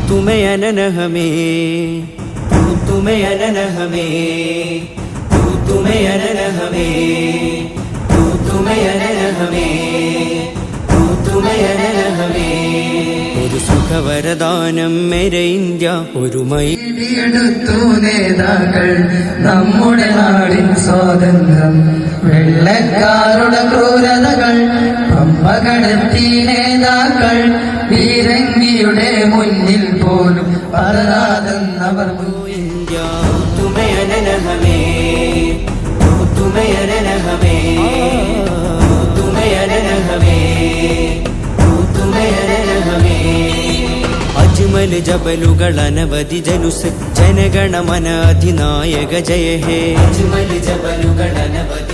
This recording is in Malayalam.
तुम्हें अनन हमें, तुम्हें अनन हमें, तुम्हें अनन हमें, तुम्हें अनन हमें, तुम्हें अनन हमें. ഒരു സുഖവരദാനം മേരെ ഇന്ത്യ ഒരുമയെടുത്തു നേതാക്കൾ നമ്മുടെ നാടിൻ സ്വാതന്ത്ര്യം. വെള്ളക്കാരുടെ ക്രൂരതകൾ പമ്പകടത്തി നേതാക്കൾ വീരങ്കിയുടെ മുന്നിൽ പോലും പതരാതെന്നവർ. ഇന്ത്യ തുമേ അനന ഹമേ, തുമേ അനന ഹമേ, തുമേ അനന ഹമേ, തുമേ അനന ഹമേ. അജ്മൽ ജബലുകൾ അനവധി ജനുസ് ജനഗണമന അധിനായക ജയ ഹേ. അജ്മൽ ജബലുകൾ അനവധി